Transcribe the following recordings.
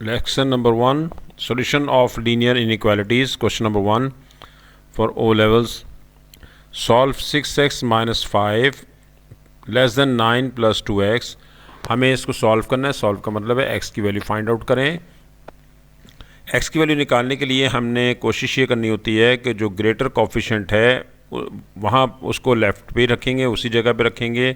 Lesson number 1, solution of linear inequalities. Question number 1 for O levels. Solve 6x minus 5 less than 9 plus 2x. हमें इसको solve करना है. Solve का मतलब है x की वैल्यू फाइंड आउट करें. x की वैल्यू निकालने के लिए हमने कोशिश ये करनी होती है कि जो ग्रेटर कोफिशिएंट है वहाँ उसको लेफ़्ट पे रखेंगे, उसी जगह पे रखेंगे,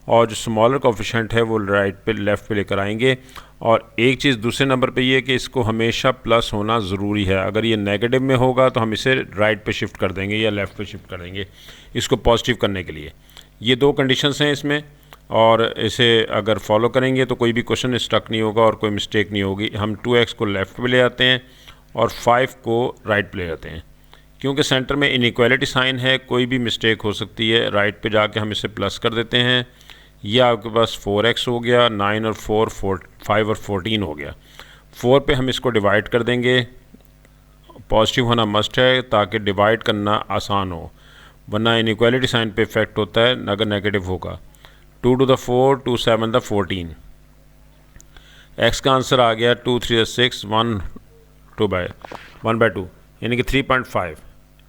और जो स्मॉलर कोफिशिएंट है वो राइट पे लेफ़्ट पे लेकर आएंगे. और एक चीज़ दूसरे नंबर पे ये है कि इसको हमेशा प्लस होना ज़रूरी है. अगर ये नेगेटिव में होगा तो हम इसे राइट पे शिफ्ट कर देंगे या लेफ़्ट पे शिफ्ट कर देंगे इसको पॉजिटिव करने के लिए. ये दो कंडीशंस हैं इसमें, और इसे अगर फॉलो करेंगे तो कोई भी क्वेश्चन स्टक नहीं होगा और कोई मिस्टेक नहीं होगी. हम 2x को लेफ़्ट पे ले आते हैं और 5 को राइट पे ले आते हैं. क्योंकि सेंटर में इनइक्वालिटी साइन है, कोई भी मिस्टेक हो सकती है. राइट पे जाके हम इसे प्लस कर देते हैं. ये आपके पास 4x हो गया, 9 और 5 और 14 हो गया. 4 पे हम इसको डिवाइड कर देंगे. पॉजिटिव होना मस्ट है ताकि डिवाइड करना आसान हो, वरना इनइक्वालिटी साइन पे इफेक्ट होता है अगर नेगेटिव होगा. 2 to the 4, 2 7 the 14. x का आंसर आ गया 2 3 6 1 by 2 यानी कि 3.5.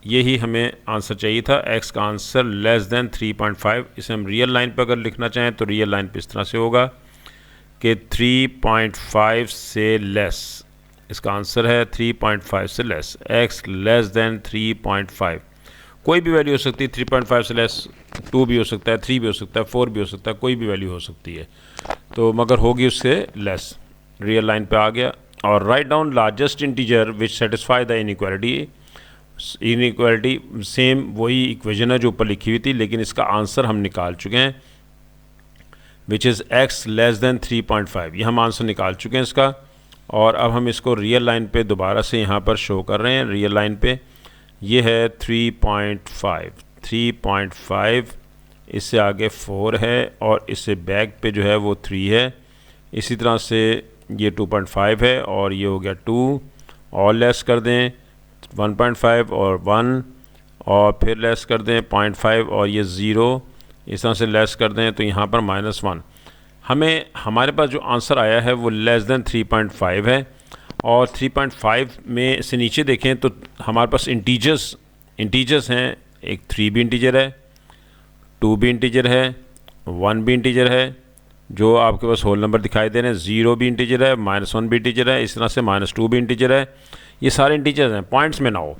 यही हमें आंसर चाहिए था. x का आंसर लेस देन 3.5. इसे हम रियल लाइन पर अगर लिखना चाहें तो रियल लाइन पे इस तरह से होगा कि 3.5 से लेस. इसका आंसर है 3.5 से लेस. x less then 3.5. कोई भी वैल्यू हो सकती है. 3.5 से लेस 2 भी हो सकता है, 3 भी हो सकता है, 4 भी हो सकता है, कोई भी वैल्यू हो सकती है, तो मगर होगी उससे लेस. रियल लाइन पे आ गया. और write down largest integer which satisfy the inequality. Same वही इक्वेशन है जो ऊपर लिखी हुई थी, लेकिन इसका आंसर हम निकाल चुके हैं which is x less then 3.5. ये हम आंसर निकाल चुके हैं इसका. और अब हम इसको रियल लाइन पे दोबारा से यहाँ पर शो कर रहे हैं. रियल लाइन पे ये है 3.5. इससे आगे 4 है और इससे बैक पे जो है वो 3 है. इसी तरह से ये 2.5 है और ये हो गया 2. और लेस कर दें 1.5 और 1, और फिर लेस कर दें 0.5 और ये 0. इस तरह से लेस कर दें तो यहाँ पर -1. हमारे पास जो आंसर आया है वो लेस देन 3.5 है. और 3.5 में से नीचे देखें तो हमारे पास इंटीजर्स हैं. एक 3 भी इंटीजर है, 2 भी इंटीजर है, 1 भी इंटीजर है, जो आपके पास होल नंबर दिखाई दे रहे हैं. 0 भी इंटीजर है, -1 भी इंटीजर है, इस तरह से -2 भी इंटीजर है. ये सारे इंटीजर्स हैं, पॉइंट्स में ना हो.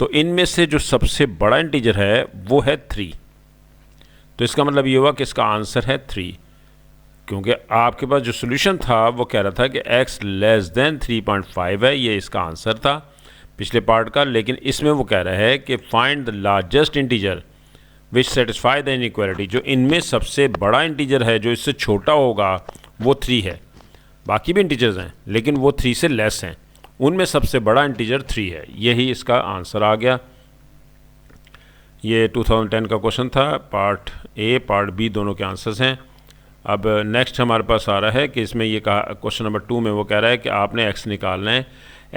तो इनमें से जो सबसे बड़ा इंटीजर है वो है 3. तो इसका मतलब ये हुआ कि इसका आंसर है 3, क्योंकि आपके पास जो सोल्यूशन था वो कह रहा था कि x लेस देन 3.5 है. ये इसका आंसर था पिछले पार्ट का. लेकिन इसमें वो कह रहा है कि find the largest integer which satisfy the inequality. जो इनमें सबसे बड़ा इंटीजर है, जो इससे छोटा होगा, वो 3 है. बाकी भी इंटीजर्स हैं लेकिन वो 3 से लेस हैं. उनमें सबसे बड़ा इंटीजर 3 है. यही इसका आंसर आ गया. ये 2010 का क्वेश्चन था. पार्ट ए पार्ट बी दोनों के आंसर्स हैं. अब नेक्स्ट हमारे पास आ रहा है कि इसमें ये कहा, क्वेश्चन नंबर 2 में वो कह रहा है कि आपने x निकालना है.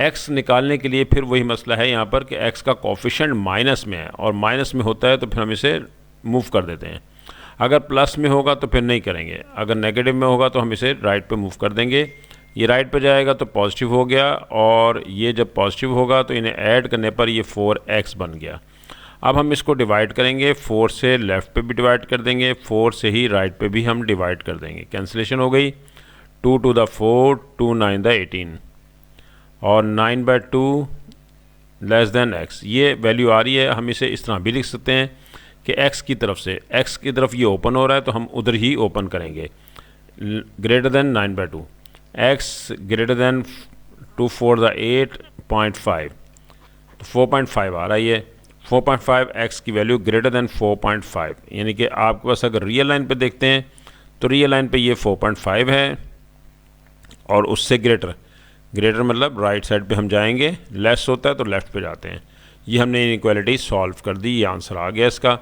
x निकालने के लिए फिर वही मसला है यहाँ पर कि x का कोफिशिएंट माइनस में है, और माइनस में होता है तो फिर हम इसे मूव कर देते हैं. अगर प्लस में होगा तो फिर नहीं करेंगे. अगर नेगेटिव में होगा तो हम इसे राइट पे मूव कर देंगे. ये राइट पे जाएगा तो पॉजिटिव हो गया, और ये जब पॉजिटिव होगा तो इन्हें ऐड करने पर ये 4x बन गया. अब हम इसको डिवाइड करेंगे. 4 से लेफ़्ट पे भी डिवाइड कर देंगे, 4 से ही राइट पे भी हम डिवाइड कर देंगे. कैंसिलेशन हो गई. 2 to the 4, 2 9 the 18, और 9 by 2 लेस देन x. ये वैल्यू आ रही है. हम इसे इस तरह भी लिख सकते हैं कि x की तरफ ये ओपन हो रहा है तो हम उधर ही ओपन करेंगे. Greater than 9 by 2. x greater than 2 4 the 8.5, तो 4.5 आ रहा है. ये 4.5 x की वैल्यू ग्रेटर देन 4.5, यानी कि आपके पास अगर रियल लाइन पे देखते हैं तो रियल लाइन पे ये 4.5 है, और उससे ग्रेटर मतलब राइट साइड पे हम जाएंगे. लेस होता है तो लेफ़्ट पे जाते हैं. ये हमने इनइक्वालिटी सॉल्व कर दी. ये आंसर आ गया इसका.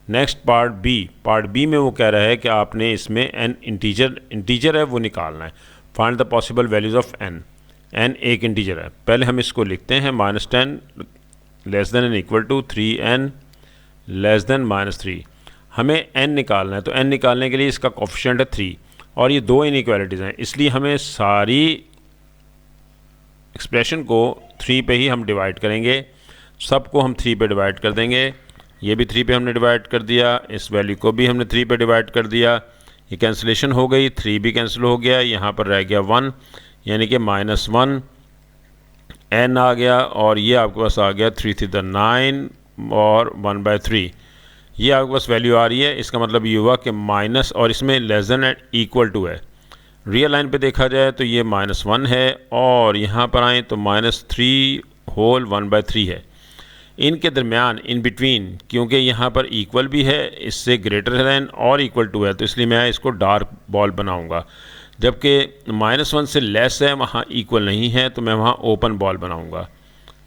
नेक्स्ट पार्ट बी में वो कह रहा है कि आपने इसमें n इंटीजर है वो निकालना है. Find the possible values of n. एक इंटीजर है. पहले हम इसको लिखते हैं -10 less than n equal to 3n less than -3. हमें n निकालना है, तो n निकालने के लिए इसका कोफिशिएंट है 3, और ये दो इनइक्वालिटीज़ हैं, इसलिए हमें सारी एक्सप्रेशन को 3 पे ही हम डिवाइड करेंगे, सबको हम 3 पे डिवाइड कर देंगे। ये भी 3 पे हमने डिवाइड कर दिया, इस वैल्यू को भी हमने 3 पे डिवाइड कर दिया। ये कैंसिलेशन हो गई, 3 भी कैंसिल हो गया, यहाँ पर रह गया 1, यानी कि -1 n आ गया, और ये आपके पास आ गया 3 3 9 और 1/3। ये आपके पास वैल्यू आ रही है। इसका मतलब ये हुआ कि माइनस, और इसमें less than and equal to है। रियल लाइन पे देखा जाए तो ये -1 है, और यहाँ पर आएँ तो -3 होल 1/3 है। इनके दरमियान इन बिटवीन, क्योंकि यहाँ पर इक्वल भी है, इससे ग्रेटर दैन और इक्वल टू है, तो इसलिए मैं इसको डार्क बॉल बनाऊँगा। जबकि -1 से लेस है, वहाँ इक्वल नहीं है, तो मैं वहाँ ओपन बॉल बनाऊँगा।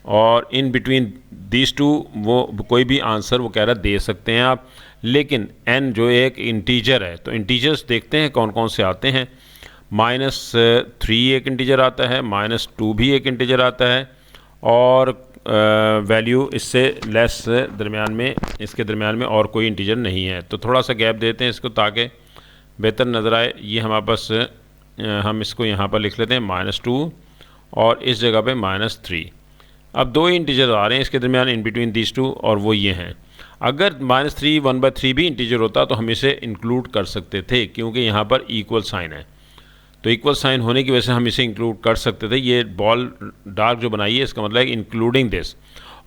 और इन बिटवीन दीज टू वो कोई भी आंसर वो कह रहा दे सकते हैं आप, लेकिन n जो एक इंटीजर है, तो इंटीजर्स देखते हैं कौन कौन से आते हैं। -3 एक इंटीजर आता है, -2 भी एक इंटीजर आता है, और वैल्यू इससे लेस दरमियान में, इसके दरमियान में और कोई इंटीजर नहीं है। तो थोड़ा सा गैप देते हैं इसको ताकि बेहतर नज़र आए। ये हमारे पास हम इसको यहाँ पर लिख लेते हैं -2 और इस जगह पे -3। अब 2 इंटीजर आ रहे हैं इसके दरमियान इन बिटवीन दीज टू, और वो ये हैं। अगर -3 1/3 भी इंटीजर होता तो हम इसे इंक्लूड कर सकते थे, क्योंकि यहाँ पर इक्वल साइन है, तो इक्वल साइन होने की वजह से हम इसे इंक्लूड कर सकते थे। ये बॉल डार्क जो बनाई है इसका मतलब है इंक्लूडिंग दिस,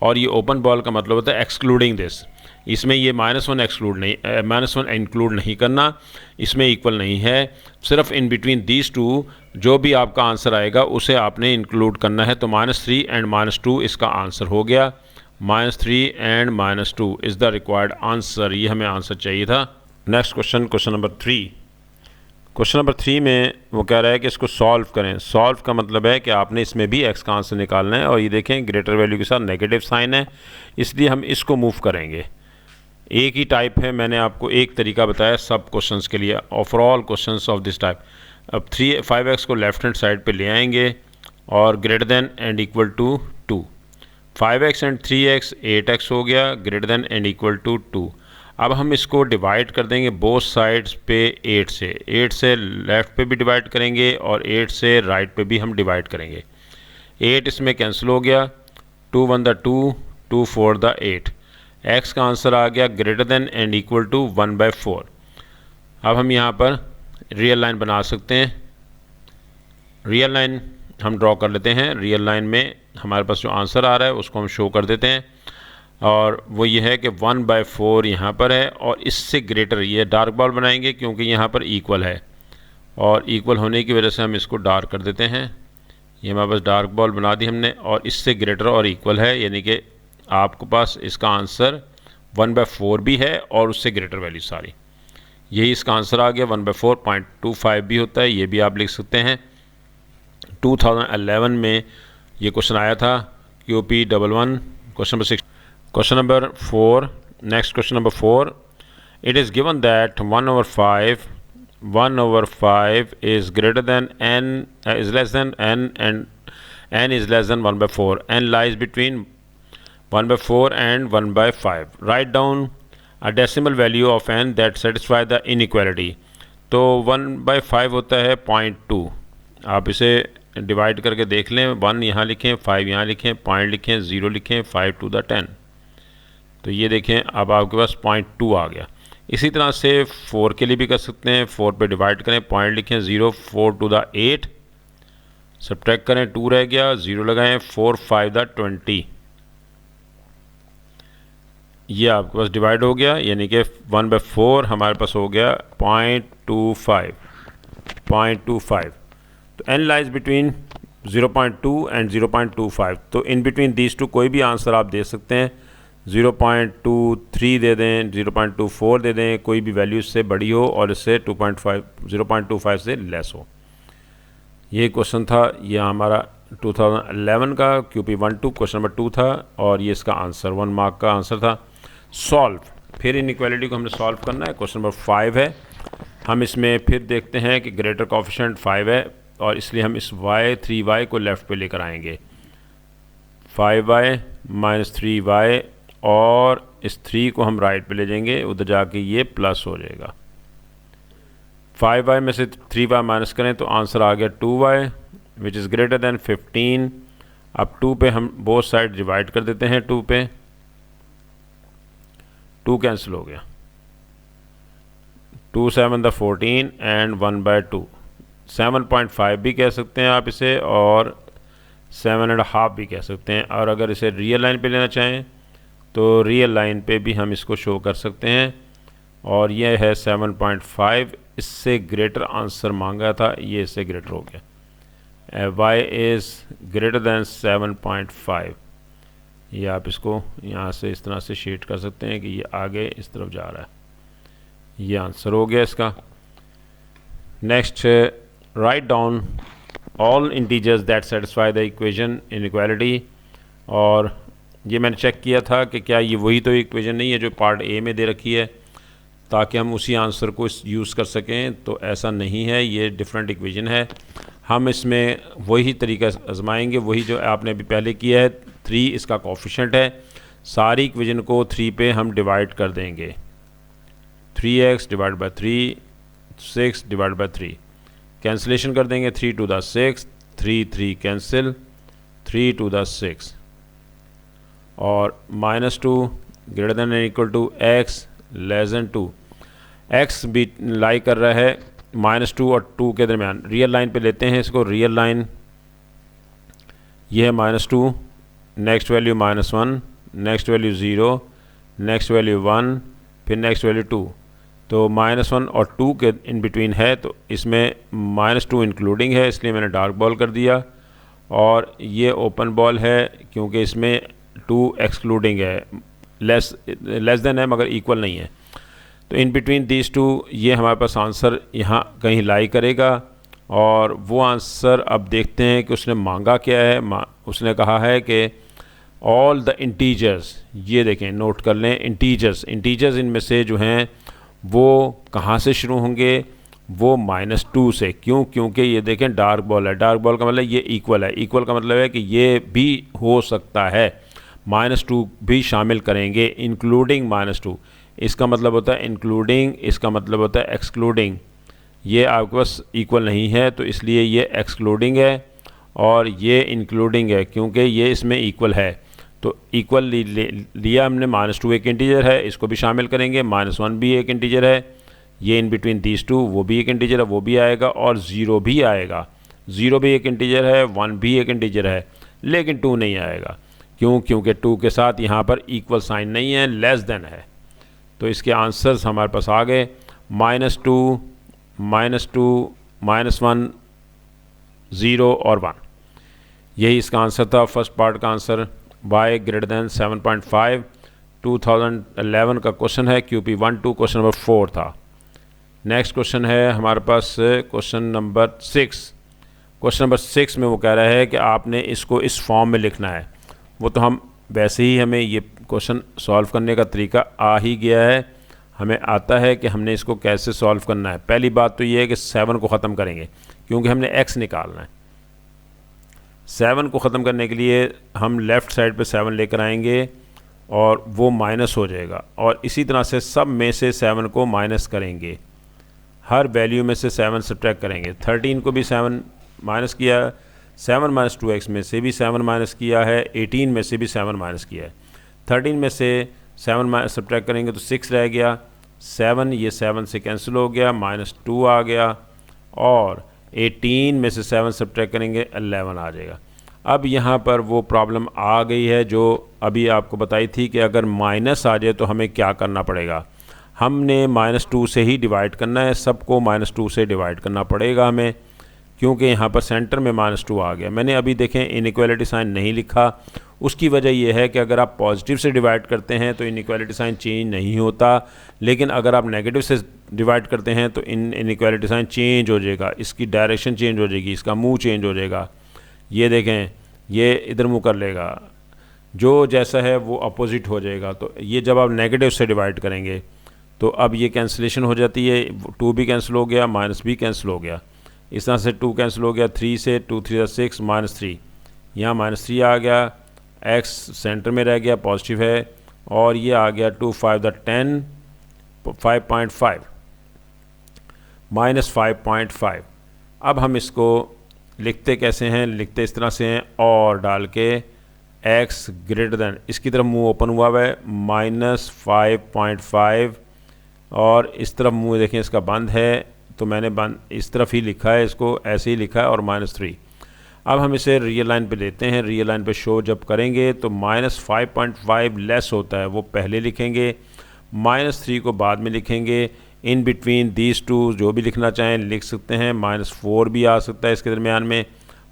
और ये ओपन बॉल का मतलब होता है एक्सक्लूडिंग दिस। इसमें ये -1 एक्सक्लूड नहीं, -1 इंक्लूड नहीं करना, इसमें इक्वल नहीं है। सिर्फ इन बिटवीन दीज टू जो भी आपका आंसर आएगा उसे आपने इंक्लूड करना है। तो -3 एंड -2 इसका आंसर हो गया। -3 and -2 is the required answer. ये हमें आंसर चाहिए था। Next question, question number 3। Question number 3 में वो कह रहा है कि इसको सॉल्व करें। सॉल्व का मतलब है कि आपने इसमें भी x का आंसर निकालना है, और ये देखें ग्रेटर वैल्यू के साथ नेगेटिव साइन है, इसलिए हम इसको मूव करेंगे। एक ही टाइप है, मैंने आपको एक तरीका बताया सब क्वेश्चंस के लिए, for all questions of this type. अब 5x को लेफ्ट हैंड साइड पे ले आएंगे और greater than and equal to 2। 5x and 3x 8x हो गया, greater than and equal to 2। अब हम इसको डिवाइड कर देंगे बोथ साइड्स पे 8 से। 8 से लेफ़्ट पे भी डिवाइड करेंगे और 8 से राइट पे भी हम डिवाइड करेंगे। 8 इसमें कैंसिल हो गया, 2 1 द 2, 2 4 द 8। x का आंसर आ गया greater than and equal to 1/4। अब हम यहाँ पर रियल लाइन बना सकते हैं। रियल लाइन हम ड्रॉ कर लेते हैं। रियल लाइन में हमारे पास जो आंसर आ रहा है उसको हम शो कर देते हैं, और वो ये है कि 1/4 यहाँ पर है, और इससे ग्रेटर ये डार्क बॉल बनाएंगे क्योंकि यहाँ पर इक्वल है, और इक्वल होने की वजह से हम इसको डार्क कर देते हैं। ये हमारे पास डार्क बॉल बना दी हमने, और इससे ग्रेटर और इक्वल है, यानी कि आपके पास इसका आंसर 1/4 भी है और उससे ग्रेटर वैल्यू सारी। यही इसका आंसर आ गया। 1/4.25 भी होता है, ये भी आप लिख सकते हैं। 2011 में ये क्वेश्चन आया था, QP11। Question number 6, question number 4। Next question number 4। It is given that 1/5 is greater than n, is less than n and n is less than 1/4। n lies between 1/4 and 1/5. Write down a decimal value of n that satisfy the inequality. तो 1/5 होता है 0.2। आप इसे divide करके देख लें। 1 यहाँ लिखें, 5 यहाँ लिखें, पॉइंट लिखें, 0 लिखें, 5 to the 10। तो ये देखें अब आपके पास 0.2 आ गया। इसी तरह से 4 के लिए भी कर सकते हैं। 4 पे डिवाइड करें, पॉइंट लिखें, 0, 4 to the 8, सब्ट्रैक्ट करें, 2 रह गया, 0 लगाएं, 4 5 the 20। ये आपके पास डिवाइड हो गया, यानी कि 1/4 हमारे पास हो गया 0.25। तो n लाइज बिटवीन 0.2 एंड 0.25। तो इन बिटवीन दीज टू कोई भी आंसर आप दे सकते हैं। 0.23 दे दें, 0.24 दे दें, कोई भी वैल्यू इससे बड़ी हो और इससे 0.25 से लेस हो। ये क्वेश्चन था, ये हमारा 2011 का QP12 क्वेश्चन नंबर 2 था, और ये इसका आंसर 1 मार्क का आंसर था। सॉल्व, फिर इनइक्वालिटी को हमने सॉल्व करना है। क्वेश्चन नंबर 5 है। हम इसमें फिर देखते हैं कि ग्रेटर कोफिशिएंट 5 है, और इसलिए हम इस 3y को लेफ़्ट पे लेकर आएंगे। 5y - 3y, और इस 3 को हम राइट पे ले जाएंगे, उधर जाके ये प्लस हो जाएगा। 5y में से 3y माइनस करें तो आंसर आ गया 2y, which is greater than 15। अब 2 पे हम बोथ साइड डिवाइड कर देते हैं, 2 पे 2 कैंसिल हो गया, 2 7 द 14 एंड 1/2, 7.5 भी कह सकते हैं आप इसे और 7.5 भी कह सकते हैं। और अगर इसे रियल लाइन पे लेना चाहें तो रियल लाइन पे भी हम इसको शो कर सकते हैं और ये है 7.5, इससे ग्रेटर आंसर मांगा था, ये इससे ग्रेटर हो गया। y is greater than 7.5। ये आप इसको यहाँ से इस तरह से शीट कर सकते हैं कि ये आगे इस तरफ जा रहा है। ये आंसर हो गया इसका। Next, write down all integers that satisfy the equation inequality. और ये मैंने चेक किया था कि क्या ये वही तो इक्वेशन नहीं है जो पार्ट ए में दे रखी है, ताकि हम उसी आंसर को यूज़ कर सकें। तो ऐसा नहीं है, ये डिफरेंट इक्वेशन है। हम इसमें वही तरीका आजमाएंगे, वही जो आपने अभी पहले किया है। 3 इसका कोफिशिएंट है, सारी इक्वेशन को 3 पे हम डिवाइड कर देंगे। 3x divide by 3, 6 divide by 3, cancellation कर देंगे। 3 to the 6, 3 cancel, 3 to the 6 और -2 greater than and equal to x less than 2। x भी लाई कर रहा है -2 और 2 के दरमियान। रियल लाइन पे लेते हैं इसको, रियल लाइन ये है -2, next value -1, next value 0, next value 1, फिर नेक्स्ट वैल्यू 2। तो -1 और 2 के इन बिटवीन है, तो इसमें -2 इंक्लूडिंग है, इसलिए मैंने डार्क बॉल कर दिया। और ये ओपन बॉल है क्योंकि इसमें 2 एक्सक्लूडिंग है, लेस देन है मगर इक्वल नहीं है। तो इन बिटवीन दीज 2 ये हमारे पास आंसर यहाँ कहीं लाई करेगा। और वो आंसर अब देखते हैं कि उसने मांगा क्या है। उसने कहा है कि ऑल द इंटीजर्स, ये देखें नोट कर लें, इंटीजर्स इनमें से जो हैं वो कहाँ से शुरू होंगे, वो -2 से। क्यों? क्योंकि ये देखें डार्क बॉल है, डार्क बॉल का मतलब ये इक्वल है, इक्वल का मतलब है कि ये भी हो सकता है, -2 भी शामिल करेंगे, इंक्लूडिंग -2। इसका मतलब होता है इंक्लूडिंग, इसका मतलब होता है एक्सक्लूडिंग। ये आपके पास इक्वल नहीं है तो इसलिए ये एक्सक्लूडिंग है और ये इंक्लूडिंग है, क्योंकि ये इसमें इक्वल है। तो इक्वल लिया हमने, -2 एक इंटीजर है, इसको भी शामिल करेंगे, -1 भी एक इंटीजर है, ये इन बिटवीन दीज 2 वो भी एक इंटीजर है, वो भी आएगा, और 0 भी आएगा। 0 भी एक इंटीजर है, 1 भी एक इंटीजर है, लेकिन 2 नहीं आएगा। क्यों? क्योंकि 2 के साथ यहाँ पर इक्वल साइन नहीं है, लेस देन है। तो इसके आंसर्स हमारे पास आ गए -2, -1, 0 और 1। यही इसका आंसर था, फर्स्ट पार्ट का आंसर y ग्रेटर दैन 7.5। 2011 का क्वेश्चन है, QP12, क्वेश्चन नंबर 4 था। नेक्स्ट क्वेश्चन है हमारे पास क्वेश्चन नंबर 6। क्वेश्चन नंबर 6 में वो कह रहा है कि आपने इसको इस फॉर्म में लिखना है। वो तो हम वैसे ही, हमें ये क्वेश्चन सॉल्व करने का तरीका आ ही गया है, हमें आता है कि हमने इसको कैसे सॉल्व करना है। पहली बात तो ये है कि 7 को ख़त्म करेंगे, क्योंकि हमने x निकालना है। 7 को ख़त्म करने के लिए हम लेफ़्ट साइड पे 7 लेकर आएंगे और वो माइनस हो जाएगा, और इसी तरह से सब में से 7 को माइनस करेंगे, हर वैल्यू में से 7 सब्ट्रैक्ट करेंगे। 13 को भी 7 माइनस किया, 7 - 2x में से भी 7 माइनस किया है, 18 में से भी 7 माइनस किया है। 13 में से 7 सब्ट्रैक्ट करेंगे तो 6 रह गया, 7 ये 7 से कैंसिल हो गया, -2 आ गया, और 18 में से 7 सब्ट्रैक्ट करेंगे 11 आ जाएगा। अब यहाँ पर वो प्रॉब्लम आ गई है जो अभी आपको बताई थी कि अगर माइनस आ जाए तो हमें क्या करना पड़ेगा। हमने -2 से ही डिवाइड करना है, सबको -2 से डिवाइड करना पड़ेगा हमें, क्योंकि यहाँ पर सेंटर में -2 आ गया। मैंने अभी देखें इनइक्वालिटी साइन नहीं लिखा, उसकी वजह यह है कि अगर आप पॉजिटिव से डिवाइड करते हैं तो इनइक्वालिटी साइन चेंज नहीं होता, लेकिन अगर आप नेगेटिव से डिवाइड करते हैं तो इनइक्वालिटी साइन चेंज हो जाएगा, इसकी डायरेक्शन चेंज हो जाएगी, इसका मुंह चेंज हो जाएगा। ये देखें, ये इधर मुंह कर लेगा, जो जैसा है वो अपोजिट हो जाएगा। तो ये जब आप नेगेटिव से डिवाइड करेंगे तो अब ये कैंसिलेशन हो जाती है, 2 भी कैंसिल हो गया, माइनस भी कैंसिल हो गया, इस तरह से 2 कैंसिल हो गया, 3 से 2 3 6 -3, यहाँ -3 आ गया, x सेंटर में रह गया, पॉजिटिव है, और ये आ गया 2 5 10 5.5 -5.5। अब हम इसको लिखते कैसे हैं, लिखते इस तरह से हैं, और डाल के x ग्रेटर दैन, इसकी तरफ मुंह ओपन हुआ हुआ है -5.5, और इस तरफ मुंह देखें इसका बंद है, तो मैंने बंद इस तरफ ही लिखा है, इसको ऐसे ही लिखा है, और -3। अब हम इसे रियल लाइन पे लेते हैं। रियल लाइन पे शो जब करेंगे तो -5.5 लेस होता है, वो पहले लिखेंगे, -3 को बाद में लिखेंगे। इन बिटवीन दीज टू जो भी लिखना चाहें लिख सकते हैं, -4 भी आ सकता है इसके दरमियान में,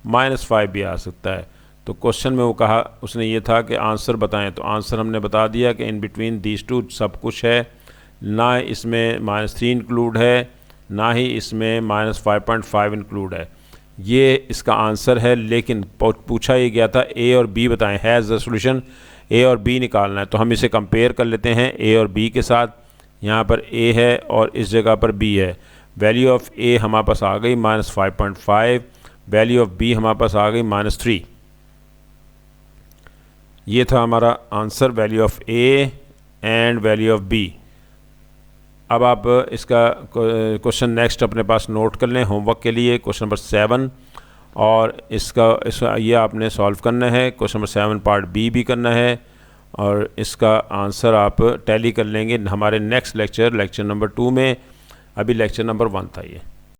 -5 भी आ सकता है। तो क्वेश्चन में वो कहा उसने ये था कि आंसर बताएं, तो आंसर हमने बता दिया कि इन बिटवीन दीज टू सब कुछ है, ना इसमें -3 इंक्लूड है, ना ही इसमें -5.5 इंक्लूड है। ये इसका आंसर है। लेकिन पूछा ये गया था ए और बी बताएं, हैज़ द सॉल्यूशन, ए और बी निकालना है। तो हम इसे कंपेयर कर लेते हैं ए और बी के साथ। यहाँ पर ए है और इस जगह पर बी है। वैल्यू ऑफ ए हमारे पास आ गई -5.5, वैल्यू ऑफ बी हमारे पास आ गई -3। ये था हमारा answer, value of A and value of B. अब आप इसका क्वेश्चन नेक्स्ट अपने पास नोट कर लें होमवर्क के लिए, क्वेश्चन नंबर 7, और इसका ये आपने सॉल्व करना है। क्वेश्चन नंबर 7 पार्ट बी भी करना है, और इसका आंसर आप टैली कर लेंगे हमारे नेक्स्ट लेक्चर नंबर 2 में। अभी लेक्चर नंबर 1 था ये।